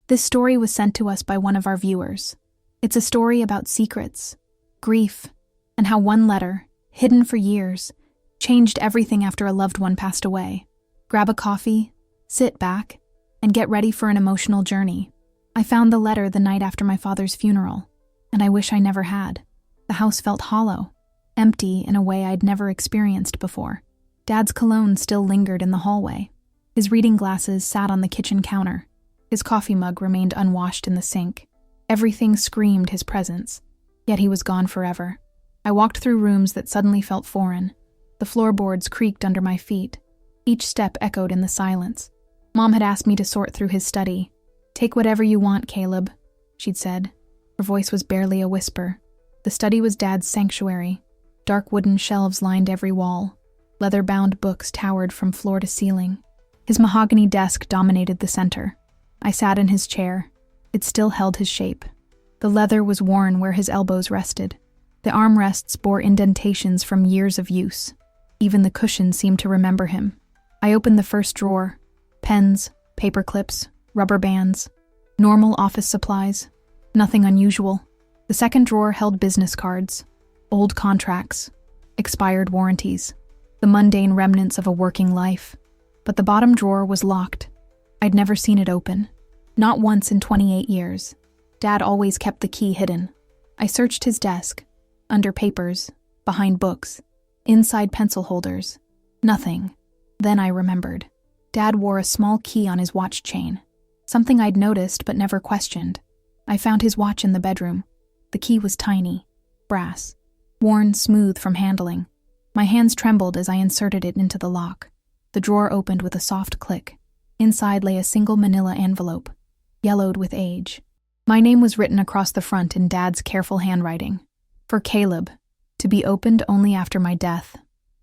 This story was sent to us by one of our viewers. It's a story about secrets, grief, and how one letter, hidden for years, changed everything after a loved one passed away. Grab a coffee, sit back, and get ready for an emotional journey. I found the letter the night after my father's funeral, and I wish I never had. The house felt hollow, empty in a way I'd never experienced before. Dad's cologne still lingered in the hallway. His reading glasses sat on the kitchen counter. His coffee mug remained unwashed in the sink. Everything screamed his presence, yet he was gone forever. I walked through rooms that suddenly felt foreign. The floorboards creaked under my feet. Each step echoed in the silence. Mom had asked me to sort through his study. "Take whatever you want, Caleb," she'd said. Her voice was barely a whisper. The study was Dad's sanctuary. Dark wooden shelves lined every wall. Leather-bound books towered from floor to ceiling. His mahogany desk dominated the center. I sat in his chair. It still held his shape. The leather was worn where his elbows rested. The armrests bore indentations from years of use. Even the cushion seemed to remember him. I opened the first drawer. Pens, paper clips, rubber bands. Normal office supplies. Nothing unusual. The second drawer held business cards. Old contracts. Expired warranties. The mundane remnants of a working life. But the bottom drawer was locked. I'd never seen it open. Not once in 28 years. Dad always kept the key hidden. I searched his desk. Under papers. Behind books. Inside pencil holders. Nothing. Then I remembered. Dad wore a small key on his watch chain. Something I'd noticed but never questioned. I found his watch in the bedroom. The key was tiny. Brass. Worn smooth from handling. My hands trembled as I inserted it into the lock. The drawer opened with a soft click. Inside lay a single manila envelope, yellowed with age. My name was written across the front in Dad's careful handwriting. For Caleb, to be opened only after my death.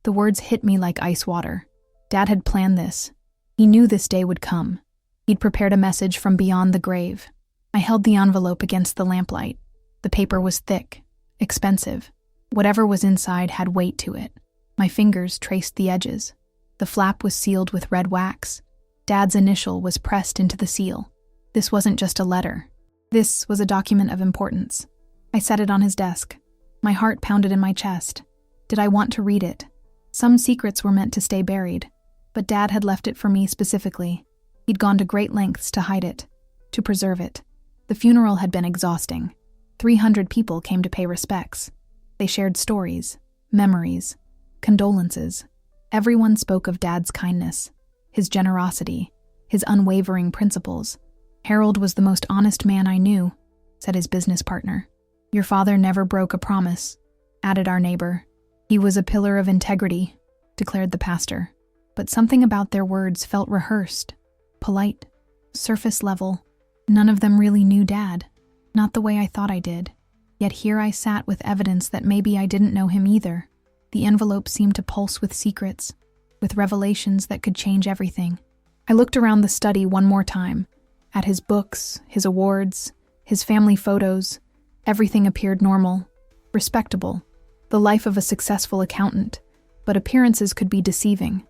The words hit me like ice water. Dad had planned this. He knew this day would come. He'd prepared a message from beyond the grave. I held the envelope against the lamplight. The paper was thick, expensive. Whatever was inside had weight to it. My fingers traced the edges. The flap was sealed with red wax. Dad's initial was pressed into the seal. This wasn't just a letter. This was a document of importance. I set it on his desk. My heart pounded in my chest. Did I want to read it? Some secrets were meant to stay buried, but Dad had left it for me specifically. He'd gone to great lengths to hide it, to preserve it. The funeral had been exhausting. 300 people came to pay respects. They shared stories, memories, condolences. Everyone spoke of Dad's kindness, his generosity, his unwavering principles. "Harold was the most honest man I knew," said his business partner. "Your father never broke a promise," added our neighbor. "He was a pillar of integrity," declared the pastor. But something about their words felt rehearsed, polite, surface level. None of them really knew Dad, not the way I thought I did. Yet here I sat with evidence that maybe I didn't know him either. The envelope seemed to pulse with secrets, with revelations that could change everything. I looked around the study one more time, at his books, his awards, his family photos. Everything appeared normal, respectable, the life of a successful accountant, but appearances could be deceiving.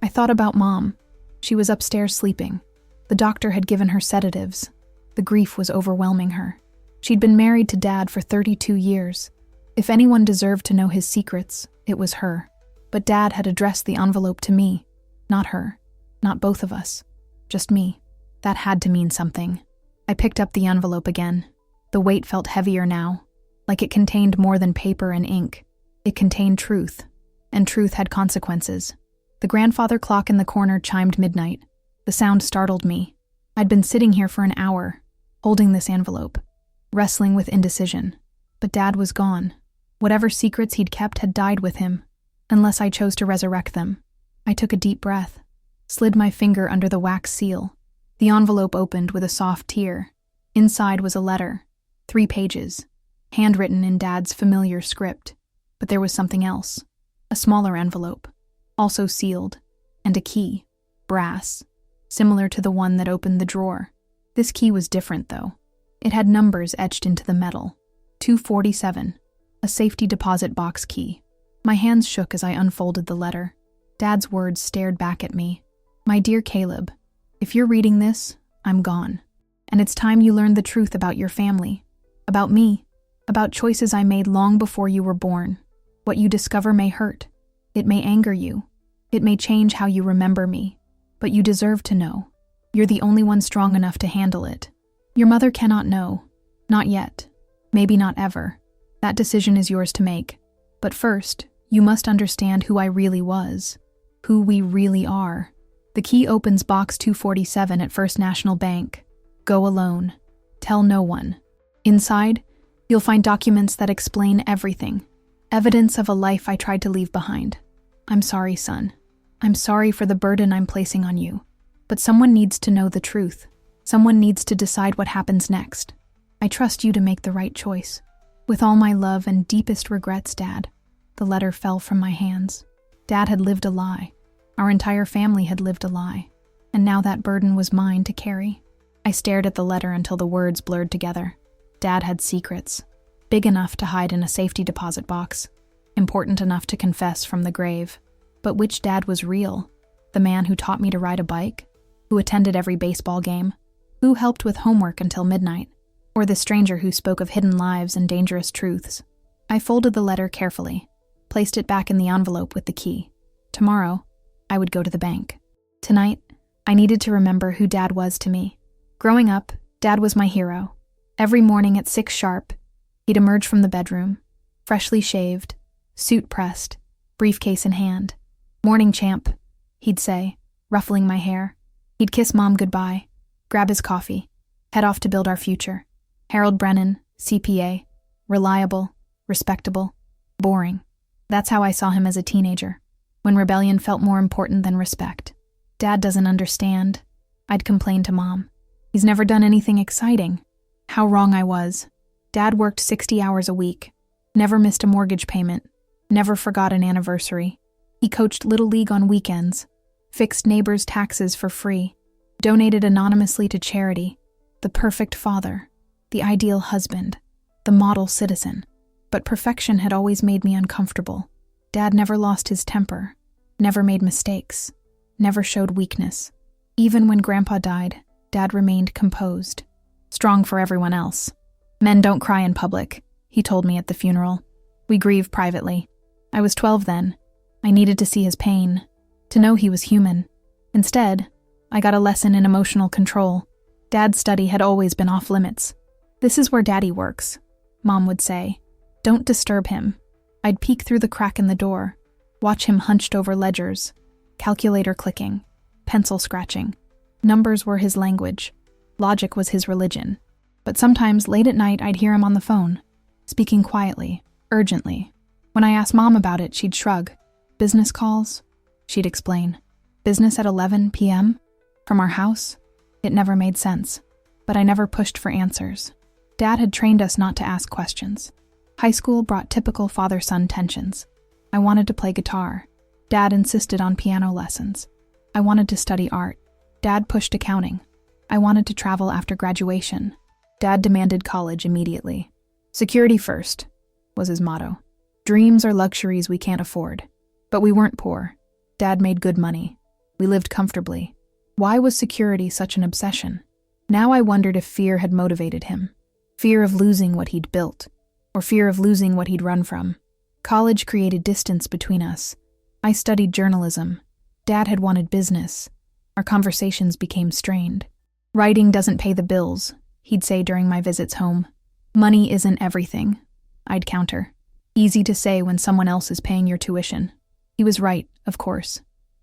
I thought about Mom. She was upstairs sleeping. The doctor had given her sedatives. The grief was overwhelming her. She'd been married to Dad for 32 years. If anyone deserved to know his secrets, it was her. But Dad had addressed the envelope to me, not her, not both of us, just me. That had to mean something. I picked up the envelope again. The weight felt heavier now, like it contained more than paper and ink. It contained truth, and truth had consequences. The grandfather clock in the corner chimed midnight. The sound startled me. I'd been sitting here for an hour, holding this envelope, wrestling with indecision. But Dad was gone. Whatever secrets he'd kept had died with him, unless I chose to resurrect them. I took a deep breath, slid my finger under the wax seal. The envelope opened with a soft tear. Inside was a letter, 3 pages, handwritten in Dad's familiar script. But there was something else, a smaller envelope, also sealed, and a key, brass, similar to the one that opened the drawer. This key was different, though. It had numbers etched into the metal. 247, a safety deposit box key. My hands shook as I unfolded the letter. Dad's words stared back at me. "My dear Caleb, if you're reading this, I'm gone. And it's time you learned the truth about your family, about me, about choices I made long before you were born. What you discover may hurt. It may anger you. It may change how you remember me. But you deserve to know. You're the only one strong enough to handle it. Your mother cannot know. Not yet. Maybe not ever. That decision is yours to make. But first, you must understand who I really was. Who we really are. The key opens box 247 at First National Bank. Go alone. Tell no one. Inside, you'll find documents that explain everything. Evidence of a life I tried to leave behind. I'm sorry, son. I'm sorry for the burden I'm placing on you. But someone needs to know the truth. Someone needs to decide what happens next. I trust you to make the right choice. With all my love and deepest regrets, Dad. The letter fell from my hands. Dad had lived a lie. Our entire family had lived a lie. And now that burden was mine to carry. I stared at the letter until the words blurred together. Dad had secrets. Big enough to hide in a safety deposit box. Important enough to confess from the grave. But which dad was real? The man who taught me to ride a bike? Who attended every baseball game? Who helped with homework until midnight? Or the stranger who spoke of hidden lives and dangerous truths? I folded the letter carefully, placed it back in the envelope with the key. Tomorrow, I would go to the bank. Tonight, I needed to remember who Dad was to me. Growing up, Dad was my hero. Every morning at 6 sharp, he'd emerge from the bedroom, freshly shaved, suit pressed, briefcase in hand. "Morning, champ," he'd say, ruffling my hair. He'd kiss Mom goodbye, grab his coffee, head off to build our future. Harold Brennan, CPA, reliable, respectable, boring. That's how I saw him as a teenager, when rebellion felt more important than respect. "Dad doesn't understand," I'd complain to Mom. "He's never done anything exciting." How wrong I was. Dad worked 60 hours a week, never missed a mortgage payment, never forgot an anniversary. He coached Little League on weekends, fixed neighbors' taxes for free, donated anonymously to charity. The perfect father, the ideal husband, the model citizen. But perfection had always made me uncomfortable. Dad never lost his temper, never made mistakes, never showed weakness. Even when Grandpa died, Dad remained composed, strong for everyone else. "Men don't cry in public," he told me at the funeral. "We grieve privately." I was 12 then. I needed to see his pain, to know he was human. Instead, I got a lesson in emotional control. Dad's study had always been off limits. "This is where Daddy works," Mom would say. "Don't disturb him." I'd peek through the crack in the door, watch him hunched over ledgers, calculator clicking, pencil scratching. Numbers were his language. Logic was his religion. But sometimes, late at night, I'd hear him on the phone, speaking quietly, urgently. When I asked Mom about it, she'd shrug. "Business calls?" she'd explain. "Business at 11 p.m.? From our house?" It never made sense. But I never pushed for answers. Dad had trained us not to ask questions. High school brought typical father-son tensions. I wanted to play guitar. Dad insisted on piano lessons. I wanted to study art. Dad pushed accounting. I wanted to travel after graduation. Dad demanded college immediately. "Security first," was his motto. Dreams are luxuries we can't afford. But we weren't poor. Dad made good money. We lived comfortably. Why was security such an obsession? Now I wondered if fear had motivated him. Fear of losing what he'd built, or fear of losing what he'd run from. College created distance between us. I studied journalism. Dad had wanted business. Our conversations became strained. "Writing doesn't pay the bills," he'd say during my visits home. "Money isn't everything," I'd counter. Easy to say when someone else is paying your tuition. He was right, of course.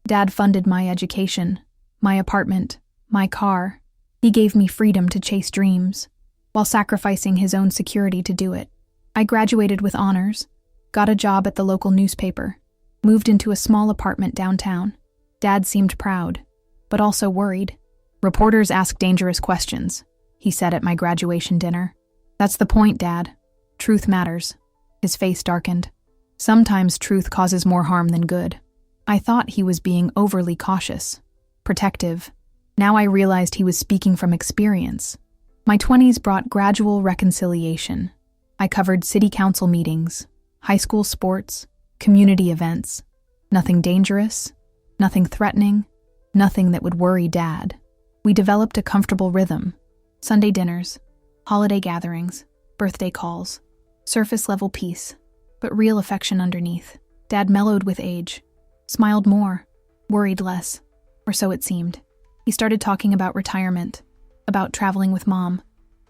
Dad funded my education, my apartment, my car. He gave me freedom to chase dreams, while sacrificing his own security to do it. I graduated with honors, got a job at the local newspaper, moved into a small apartment downtown. Dad seemed proud, but also worried. "Reporters ask dangerous questions," he said at my graduation dinner. "That's the point, Dad. Truth matters." His face darkened. "Sometimes truth causes more harm than good." I thought he was being overly cautious, protective. Now I realized he was speaking from experience. My 20s brought gradual reconciliation. I covered city council meetings, high school sports, community events. Nothing dangerous, nothing threatening, nothing that would worry Dad. We developed a comfortable rhythm. Sunday dinners, holiday gatherings, birthday calls, surface-level peace, but real affection underneath. Dad mellowed with age, smiled more, worried less, or so it seemed. He started talking about retirement, about traveling with Mom,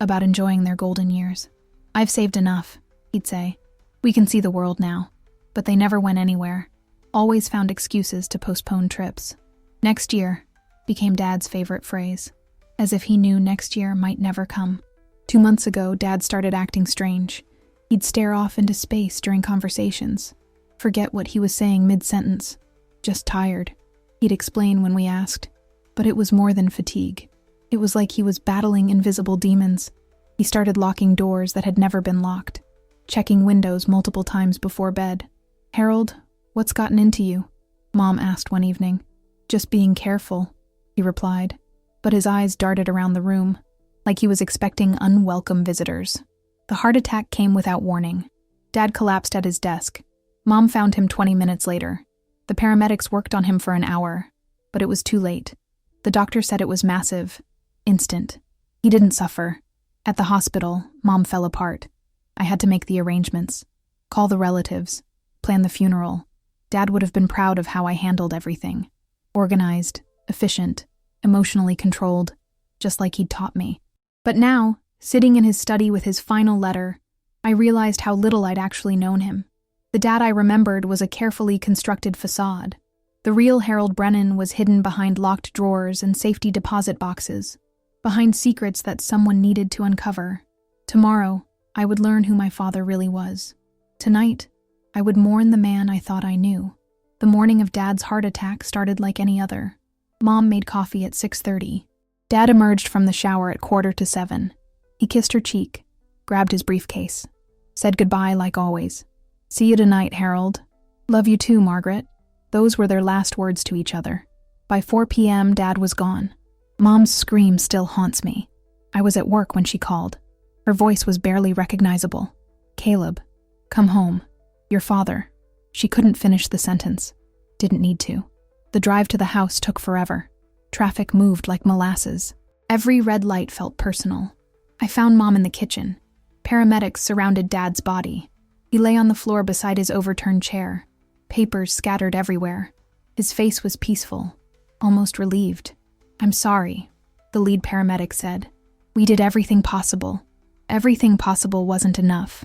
about enjoying their golden years. "I've saved enough," he'd say. "We can see the world now." But they never went anywhere, always found excuses to postpone trips. "Next year" became Dad's favorite phrase, as if he knew next year might never come. 2 months ago, Dad started acting strange. He'd stare off into space during conversations, forget what he was saying mid-sentence. "Just tired," he'd explain when we asked. But it was more than fatigue. It was like he was battling invisible demons. He started locking doors that had never been locked, checking windows multiple times before bed. "Harold, what's gotten into you?" Mom asked one evening. "Just being careful," he replied, but his eyes darted around the room, like he was expecting unwelcome visitors. The heart attack came without warning. Dad collapsed at his desk. Mom found him 20 minutes later. The paramedics worked on him for an hour, but it was too late. The doctor said it was massive, instant. He didn't suffer. At the hospital, Mom fell apart. I had to make the arrangements, call the relatives, plan the funeral. Dad would have been proud of how I handled everything. Organized, efficient, emotionally controlled, just like he'd taught me. But now, sitting in his study with his final letter, I realized how little I'd actually known him. The Dad I remembered was a carefully constructed facade. The real Harold Brennan was hidden behind locked drawers and safety deposit boxes, behind secrets that someone needed to uncover. Tomorrow, I would learn who my father really was. Tonight, I would mourn the man I thought I knew. The morning of Dad's heart attack started like any other. Mom made coffee at 6:30. Dad emerged from the shower at 6:45. He kissed her cheek, grabbed his briefcase, said goodbye like always. "See you tonight, Harold. Love you too, Margaret." Those were their last words to each other. By 4 p.m., Dad was gone. Mom's scream still haunts me. I was at work when she called. Her voice was barely recognizable. "Caleb, come home. Your father." She couldn't finish the sentence. Didn't need to. The drive to the house took forever. Traffic moved like molasses. Every red light felt personal. I found Mom in the kitchen. Paramedics surrounded Dad's body. He lay on the floor beside his overturned chair. Papers scattered everywhere. His face was peaceful, almost relieved. "I'm sorry," the lead paramedic said. "We did everything possible." Everything possible wasn't enough.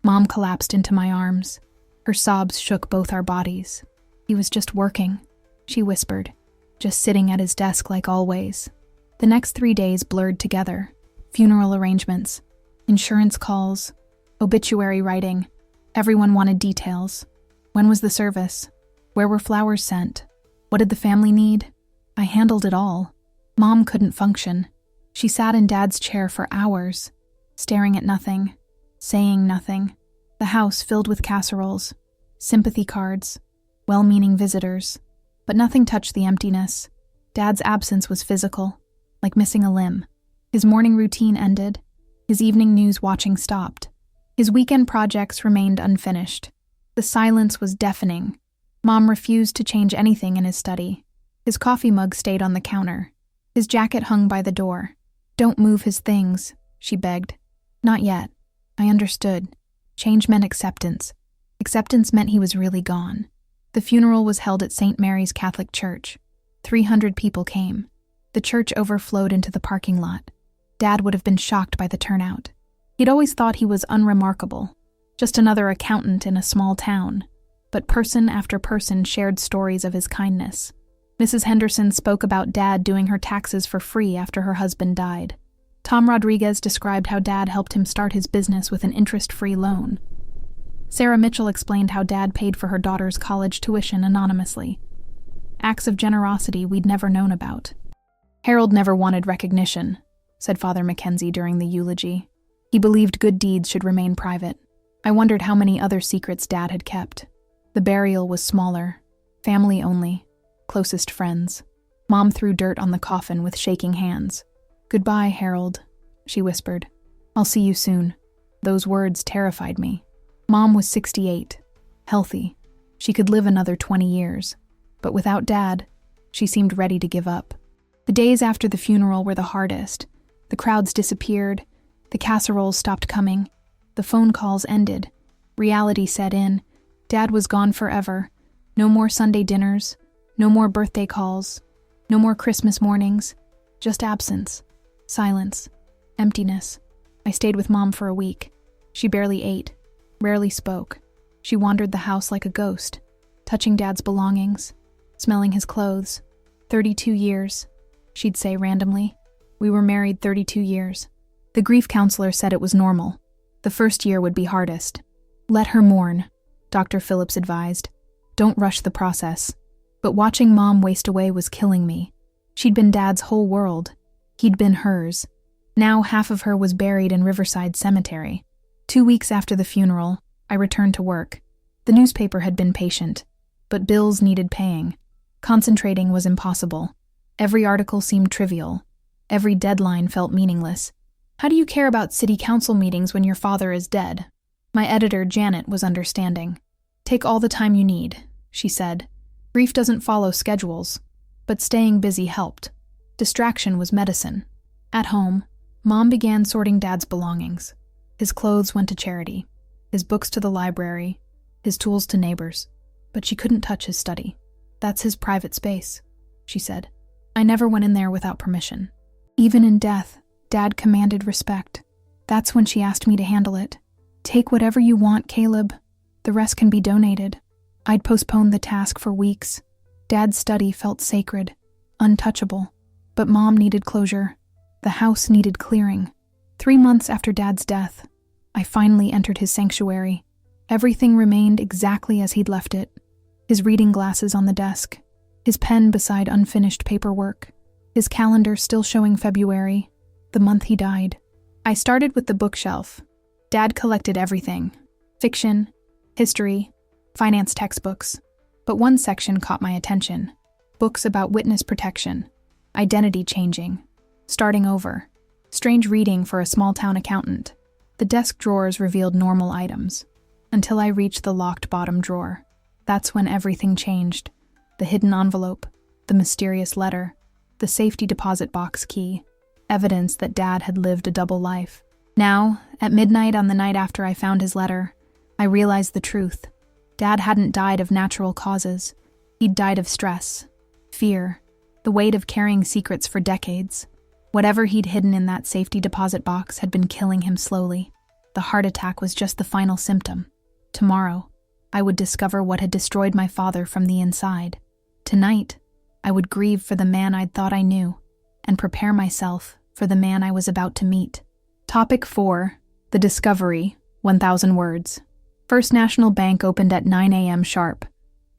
Mom collapsed into my arms. Her sobs shook both our bodies. "He was just working," she whispered, "just sitting at his desk like always." The next 3 days blurred together. Funeral arrangements, insurance calls, obituary writing. Everyone wanted details. When was the service? Where were flowers sent? What did the family need? I handled it all. Mom couldn't function. She sat in Dad's chair for hours, staring at nothing, saying nothing. The house filled with casseroles, sympathy cards, well-meaning visitors. But nothing touched the emptiness. Dad's absence was physical, like missing a limb. His morning routine ended. His evening news watching stopped. His weekend projects remained unfinished. The silence was deafening. Mom refused to change anything in his study. His coffee mug stayed on the counter. His jacket hung by the door. "Don't move his things," she begged. "Not yet." I understood. Change meant acceptance. Acceptance meant he was really gone. The funeral was held at St. Mary's Catholic Church. 300 people came. The church overflowed into the parking lot. Dad would have been shocked by the turnout. He'd always thought he was unremarkable, just another accountant in a small town. But person after person shared stories of his kindness. Mrs. Henderson spoke about Dad doing her taxes for free after her husband died. Tom Rodriguez described how Dad helped him start his business with an interest-free loan. Sarah Mitchell explained how Dad paid for her daughter's college tuition anonymously. Acts of generosity we'd never known about. "Harold never wanted recognition," said Father Mackenzie during the eulogy. He believed good deeds should remain private. I wondered how many other secrets Dad had kept. The burial was smaller, family only, closest friends. Mom threw dirt on the coffin with shaking hands. "Goodbye, Harold," she whispered. "I'll see you soon." Those words terrified me. Mom was 68, healthy. She could live another 20 years. But without Dad, she seemed ready to give up. The days after the funeral were the hardest. The crowds disappeared. The casseroles stopped coming. The phone calls ended. Reality set in. Dad was gone forever. No more Sunday dinners. No more birthday calls. No more Christmas mornings. Just absence. Silence. Emptiness. I stayed with Mom for a week. She barely ate. Rarely spoke. She wandered the house like a ghost, touching Dad's belongings, smelling his clothes. 32 years, she'd say randomly. We were married 32 years. The grief counselor said it was normal. The first year would be hardest. Let her mourn, Dr. Phillips advised. Don't rush the process. But watching Mom waste away was killing me. She'd been Dad's whole world. He'd been hers. Now half of her was buried in Riverside Cemetery. 2 weeks after the funeral, I returned to work. The newspaper had been patient, but bills needed paying. Concentrating was impossible. Every article seemed trivial. Every deadline felt meaningless. How do you care about city council meetings when your father is dead? My editor, Janet, was understanding. Take all the time you need, she said. Grief doesn't follow schedules, but staying busy helped. Distraction was medicine. At home, Mom began sorting Dad's belongings. His clothes went to charity, his books to the library, his tools to neighbors. But she couldn't touch his study. That's his private space, she said. I never went in there without permission. Even in death, Dad commanded respect. That's when she asked me to handle it. Take whatever you want, Caleb. The rest can be donated. I'd postponed the task for weeks. Dad's study felt sacred, untouchable. But Mom needed closure. The house needed clearing. 3 months after Dad's death, I finally entered his sanctuary. Everything remained exactly as he'd left it. His reading glasses on the desk, his pen beside unfinished paperwork, his calendar still showing February, the month he died. I started with the bookshelf. Dad collected everything: fiction, history, finance textbooks. But one section caught my attention: books about witness protection, identity changing, starting over. Strange reading for a small-town accountant. The desk drawers revealed normal items, until I reached the locked bottom drawer. That's when everything changed. The hidden envelope, the mysterious letter, the safety deposit box key, evidence that Dad had lived a double life. Now, at midnight on the night after I found his letter, I realized the truth. Dad hadn't died of natural causes. He'd died of stress, fear, the weight of carrying secrets for decades. Whatever he'd hidden in that safety deposit box had been killing him slowly. The heart attack was just the final symptom. Tomorrow, I would discover what had destroyed my father from the inside. Tonight, I would grieve for the man I'd thought I knew, and prepare myself for the man I was about to meet. Topic 4. The Discovery, 1,000 words. First National Bank opened at 9 a.m. sharp.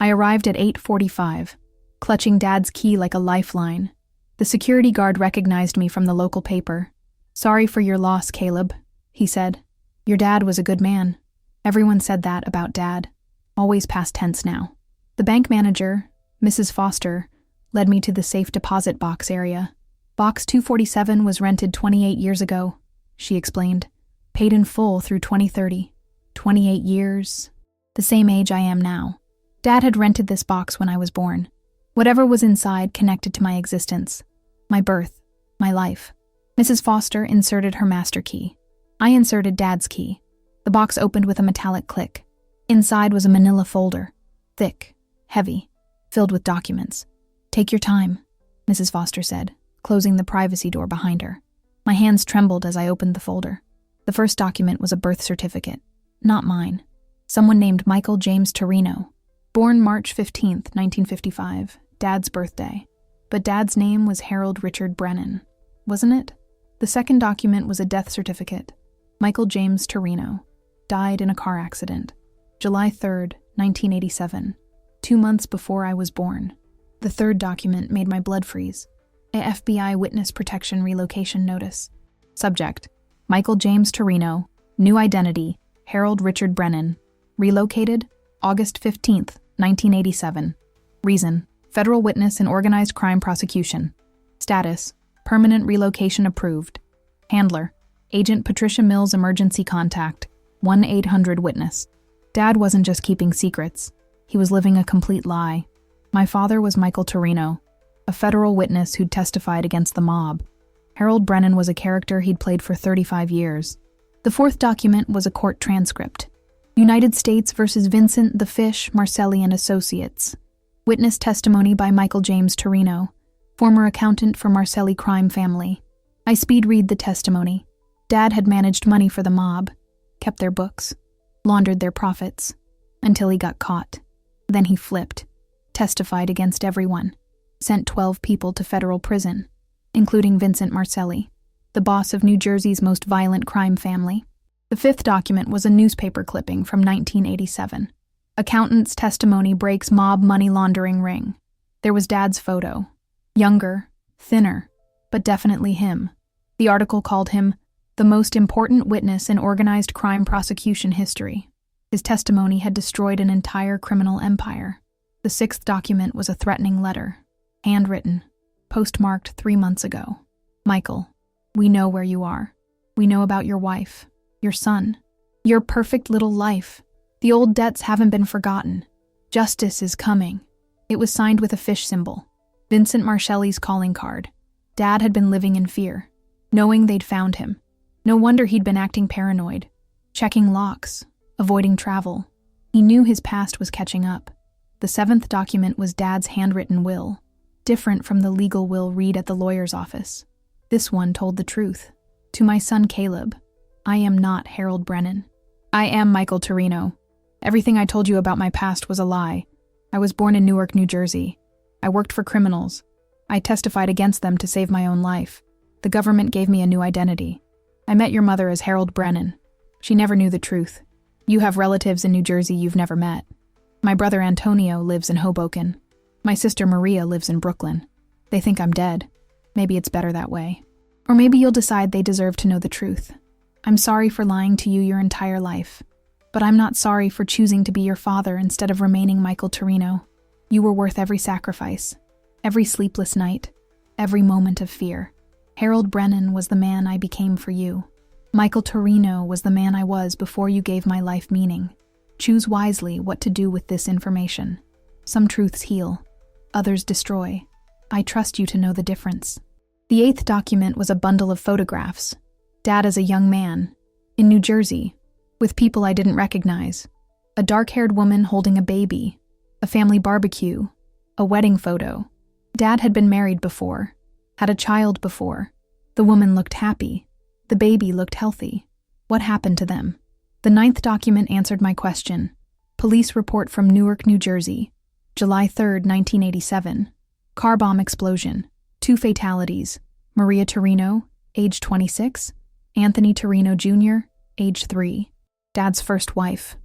I arrived at 8:45, clutching Dad's key like a lifeline. The security guard recognized me from the local paper. Sorry for your loss, Caleb, he said. Your dad was a good man. Everyone said that about Dad. Always past tense now. The bank manager, Mrs. Foster, led me to the safe deposit box area. Box 247 was rented 28 years ago, she explained. Paid in full through 2030. 28 years. The same age I am now. Dad had rented this box when I was born. Whatever was inside connected to my existence, my birth, my life. Mrs. Foster inserted her master key. I inserted Dad's key. The box opened with a metallic click. Inside was a manila folder, thick, heavy, filled with documents. Take your time, Mrs. Foster said, closing the privacy door behind her. My hands trembled as I opened the folder. The first document was a birth certificate. Not mine. Someone named Michael James Torino. Born March 15th, 1955. Dad's birthday. But Dad's name was Harold Richard Brennan, wasn't it? The second document was a death certificate. Michael James Torino. Died in a car accident. July 3rd, 1987. 2 months before I was born. The third document made my blood freeze. A FBI witness protection relocation notice. Subject: Michael James Torino. New identity: Harold Richard Brennan. Relocated August 15th, 1987. Reason: federal witness in organized crime prosecution. Status: permanent relocation approved. Handler: Agent Patricia Mills, emergency contact, 1-800-WITNESS. Dad wasn't just keeping secrets. He was living a complete lie. My father was Michael Torino, a federal witness who'd testified against the mob. Harold Brennan was a character he'd played for 35 years. The fourth document was a court transcript. United States versus Vincent the Fish Marcelli and Associates. Witness testimony by Michael James Torino, former accountant for Marcelli crime family. I speed read the testimony. Dad had managed money for the mob, kept their books, laundered their profits, until he got caught. Then he flipped, testified against everyone, sent 12 people to federal prison, including Vincent Marcelli, the boss of New Jersey's most violent crime family. The fifth document was a newspaper clipping from 1987. Accountant's testimony breaks mob money laundering ring. There was Dad's photo. Younger, thinner, but definitely him. The article called him the most important witness in organized crime prosecution history. His testimony had destroyed an entire criminal empire. The sixth document was a threatening letter, handwritten, postmarked 3 months ago. Michael, we know where you are. We know about your wife, your son, your perfect little life. The old debts haven't been forgotten. Justice is coming. It was signed with a fish symbol, Vincent Marcelli's calling card. Dad had been living in fear, knowing they'd found him. No wonder he'd been acting paranoid, checking locks, avoiding travel. He knew his past was catching up. The seventh document was Dad's handwritten will, different from the legal will read at the lawyer's office. This one told the truth. To my son Caleb, I am not Harold Brennan. I am Michael Torino. Everything I told you about my past was a lie. I was born in Newark, New Jersey. I worked for criminals. I testified against them to save my own life. The government gave me a new identity. I met your mother as Harold Brennan. She never knew the truth. You have relatives in New Jersey you've never met. My brother Antonio lives in Hoboken. My sister Maria lives in Brooklyn. They think I'm dead. Maybe it's better that way. Or maybe you'll decide they deserve to know the truth. I'm sorry for lying to you your entire life. But I'm not sorry for choosing to be your father instead of remaining Michael Torino. You were worth every sacrifice, every sleepless night, every moment of fear. Harold Brennan was the man I became for you. Michael Torino was the man I was before you gave my life meaning. Choose wisely what to do with this information. Some truths heal, others destroy. I trust you to know the difference. The eighth document was a bundle of photographs. Dad as a young man, in New Jersey, with people I didn't recognize. A dark-haired woman holding a baby, a family barbecue, a wedding photo. Dad had been married before, had a child before. The woman looked happy. The baby looked healthy. What happened to them? The ninth document answered my question. Police report from Newark, New Jersey, July 3, 1987. Car bomb explosion. 2 fatalities. Maria Torino, age 26. Anthony Torino Jr., age 3. Dad's first wife.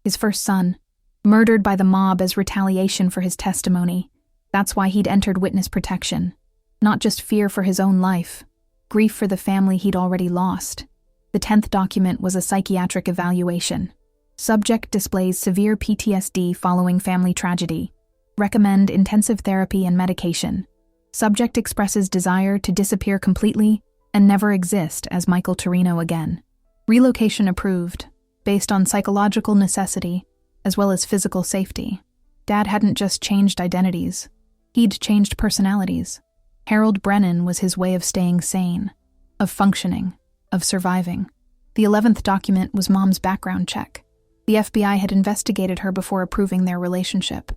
His first son. Murdered by the mob as retaliation for his testimony. That's why he'd entered witness protection. Not just fear for his own life. Grief for the family he'd already lost. The 10th document was a psychiatric evaluation. Subject displays severe PTSD following family tragedy. Recommend intensive therapy and medication. Subject expresses desire to disappear completely and never exist as Michael Torino again. Relocation approved, based on psychological necessity, as well as physical safety. Dad hadn't just changed identities. He'd changed personalities. Harold Brennan was his way of staying sane, of functioning, of surviving. The 11th document was Mom's background check. The FBI had investigated her before approving their relationship.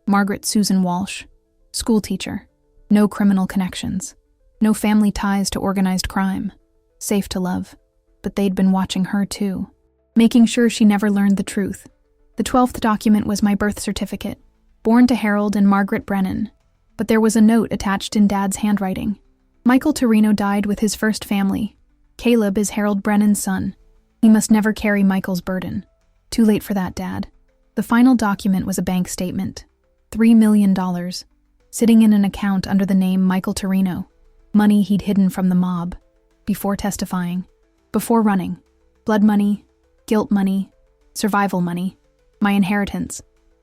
Margaret Susan Walsh, schoolteacher, no criminal connections, no family ties to organized crime, safe to love. But they'd been watching her too, making sure she never learned the truth. The 12th document was my birth certificate, born to Harold and Margaret Brennan. But there was a note attached in Dad's handwriting. Michael Torino died with his first family. Caleb is Harold Brennan's son. He must never carry Michael's burden. Too late for that, Dad. The final document was a bank statement. $3 million. Sitting in an account under the name Michael Torino. Money he'd hidden from the mob. Before testifying. Before running. Blood money. Guilt money. Survival money. My inheritance.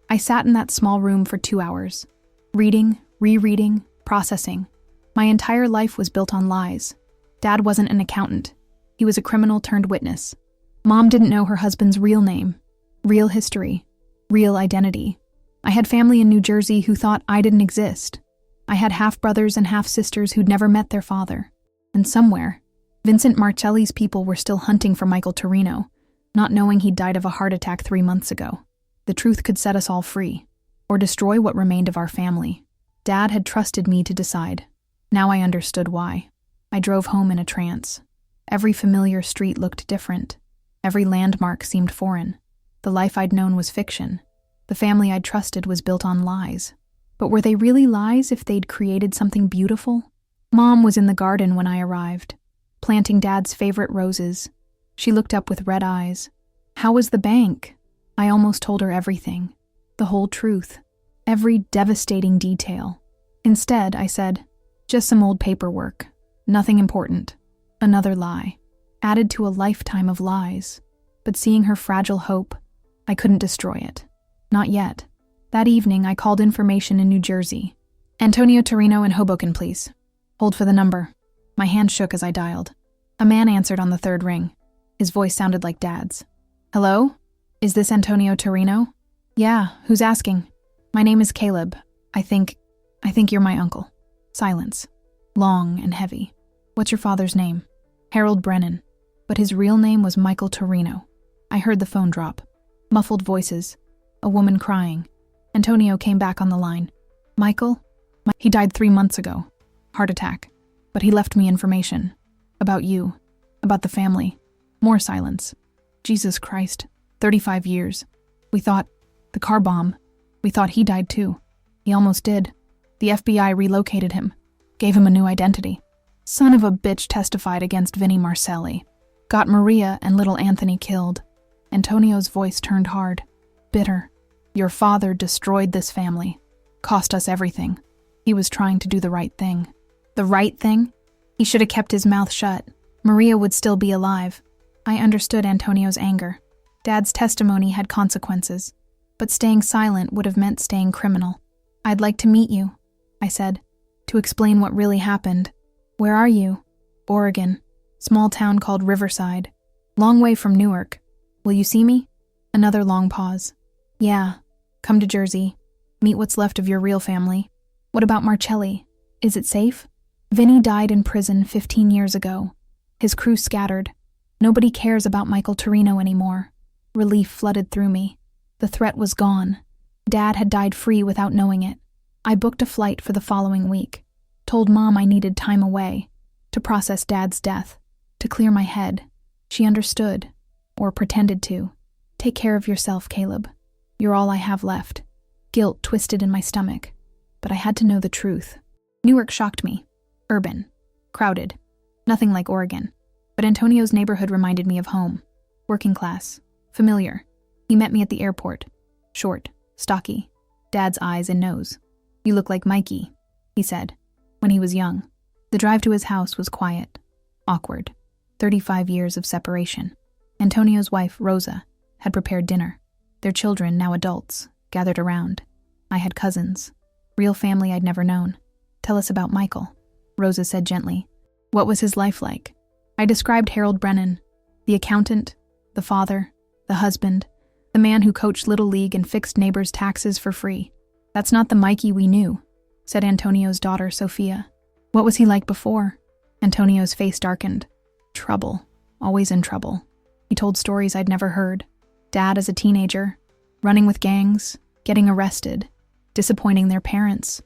I sat in that small room for 2 hours. Reading, rereading, processing. My entire life was built on lies. Dad wasn't an accountant. He was a criminal turned witness. Mom didn't know her husband's real name, real history, real identity. I had family in New Jersey who thought I didn't exist. I had half-brothers and half-sisters who'd never met their father. And somewhere, Vincent Marcelli's people were still hunting for Michael Torino, not knowing he'd died of a heart attack 3 months ago. The truth could set us all free, or destroy what remained of our family. Dad had trusted me to decide. Now I understood why. I drove home in a trance. Every familiar street looked different. Every landmark seemed foreign. The life I'd known was fiction. The family I'd trusted was built on lies. But were they really lies if they'd created something beautiful? Mom was in the garden when I arrived, planting Dad's favorite roses. She looked up with red eyes. How was the bank? I almost told her everything. The whole truth. Every devastating detail. Instead, I said, just some old paperwork. Nothing important. Another lie. Added to a lifetime of lies. But seeing her fragile hope, I couldn't destroy it. Not yet. That evening, I called information in New Jersey. Antonio Torino in Hoboken, please. Hold for the number. My hand shook as I dialed. A man answered on the third ring. His voice sounded like Dad's. Hello? Is this Antonio Torino? Yeah, who's asking? My name is Caleb. I think you're my uncle. Silence. Long and heavy. What's your father's name? Harold Brennan. But his real name was Michael Torino. I heard the phone drop. Muffled voices. A woman crying. Antonio came back on the line. Michael? He died 3 months ago. Heart attack. But he left me information. About you. About the family. More silence. Jesus Christ. 35 years. We thought, the car bomb. We thought he died too. He almost did. The FBI relocated him. Gave him a new identity. Son of a bitch testified against Vinnie Marcelli. Got Maria and little Anthony killed. Antonio's voice turned hard. Bitter. Your father destroyed this family. Cost us everything. He was trying to do the right thing. The right thing? He should have kept his mouth shut. Maria would still be alive. I understood Antonio's anger. Dad's testimony had consequences, but staying silent would have meant staying criminal. I'd like to meet you, I said, to explain what really happened. Where are you? Oregon. Small town called Riverside. Long way from Newark. Will you see me? Another long pause. Yeah. Come to Jersey. Meet what's left of your real family. What about Marcelli? Is it safe? Vinnie died in prison 15 years ago. His crew scattered. Nobody cares about Michael Torino anymore. Relief flooded through me. The threat was gone. Dad had died free without knowing it. I booked a flight for the following week. Told Mom I needed time away. To process Dad's death. To clear my head. She understood. Or pretended to. Take care of yourself, Caleb. You're all I have left. Guilt twisted in my stomach. But I had to know the truth. Newark shocked me. Urban. Crowded. Nothing like Oregon. But Antonio's neighborhood reminded me of home. Working class. Familiar. He met me at the airport. Short. Stocky. Dad's eyes and nose. You look like Mikey, he said, when he was young. The drive to his house was quiet. Awkward. 35 years of separation. Antonio's wife, Rosa, had prepared dinner. Their children, now adults, gathered around. I had cousins. Real family I'd never known. Tell us about Michael, Rosa said gently. What was his life like? I described Harold Brennan, the accountant, the father, the husband, the man who coached Little League and fixed neighbors' taxes for free. That's not the Mikey we knew, said Antonio's daughter, Sophia. What was he like before? Antonio's face darkened. Trouble. Always in trouble. He told stories I'd never heard. Dad as a teenager, running with gangs, getting arrested, disappointing their parents.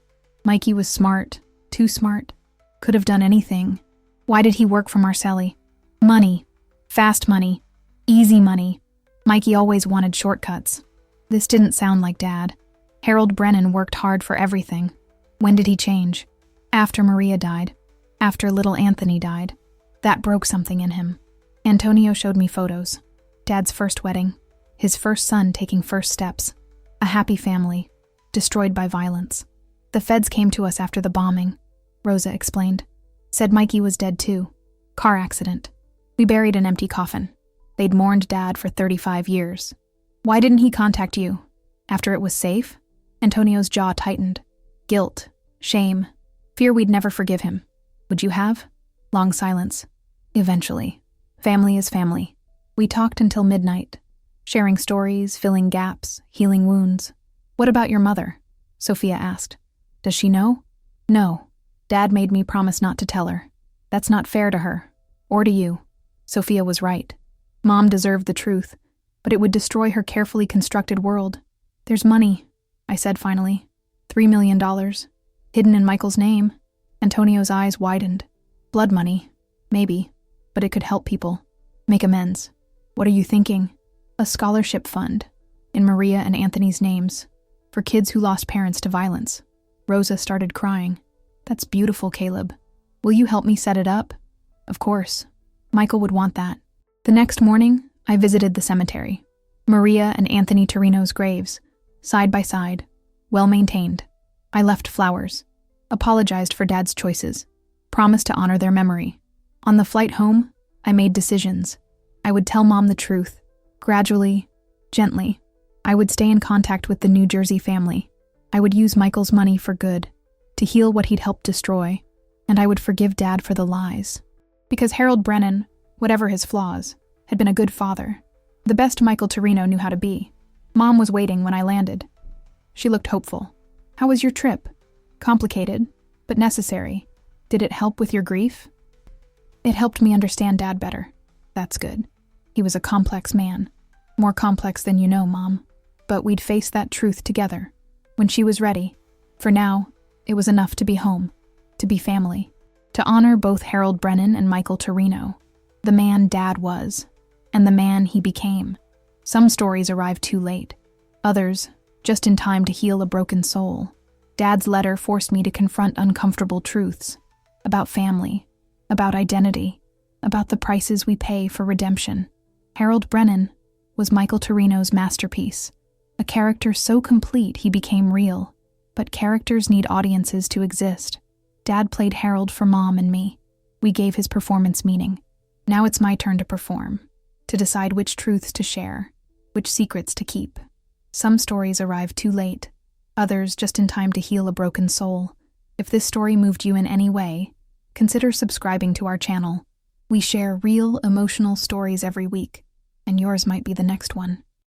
Mikey was smart, too smart. Could have done anything. Why did he work for Marcelli? Money. Fast money. Easy money. Mikey always wanted shortcuts. This didn't sound like Dad. Harold Brennan worked hard for everything. When did he change? After Maria died. After little Anthony died. That broke something in him. Antonio showed me photos. Dad's first wedding. His first son taking first steps. A happy family. Destroyed by violence. The feds came to us after the bombing, Rosa explained. Said Mikey was dead too. Car accident. We buried an empty coffin. They'd mourned Dad for 35 years. Why didn't he contact you? After it was safe? Antonio's jaw tightened. Guilt. Shame. Fear we'd never forgive him. Would you have? Long silence. Eventually. Family is family. We talked until midnight. Sharing stories, filling gaps, healing wounds. What about your mother? Sophia asked. Does she know? No. Dad made me promise not to tell her. That's not fair to her. Or to you. Sophia was right. Mom deserved the truth, but it would destroy her carefully constructed world. There's money, I said finally. $3 million. Hidden in Michael's name. Antonio's eyes widened. Blood money. Maybe. But it could help people. Make amends. What are you thinking? A scholarship fund. In Maria and Anthony's names. For kids who lost parents to violence. Rosa started crying. That's beautiful, Caleb. Will you help me set it up? Of course. Michael would want that. The next morning, I visited the cemetery. Maria and Anthony Torino's graves. Side by side. Well maintained. I left flowers. Apologized for Dad's choices. Promised to honor their memory. On the flight home, I made decisions. I would tell Mom the truth. Gradually, gently. I would stay in contact with the New Jersey family. I would use Michael's money for good, to heal what he'd helped destroy, and I would forgive Dad for the lies. Because Harold Brennan, whatever his flaws, had been a good father. The best Michael Torino knew how to be. Mom was waiting when I landed. She looked hopeful. How was your trip? Complicated, but necessary. Did it help with your grief? It helped me understand Dad better. That's good. He was a complex man. More complex than you know, Mom. But we'd face that truth together. When she was ready. For now, it was enough to be home. To be family. To honor both Harold Brennan and Michael Torino. The man Dad was. And the man he became. Some stories arrived too late. Others, just in time to heal a broken soul. Dad's letter forced me to confront uncomfortable truths. About family. About identity. About the prices we pay for redemption. Harold Brennan was Michael Torino's masterpiece. A character so complete he became real. But characters need audiences to exist. Dad played Harold for Mom and me. We gave his performance meaning. Now it's my turn to perform. To decide which truths to share. Which secrets to keep. Some stories arrive too late. Others just in time to heal a broken soul. If this story moved you in any way, consider subscribing to our channel. We share real, emotional stories every week, and yours might be the next one.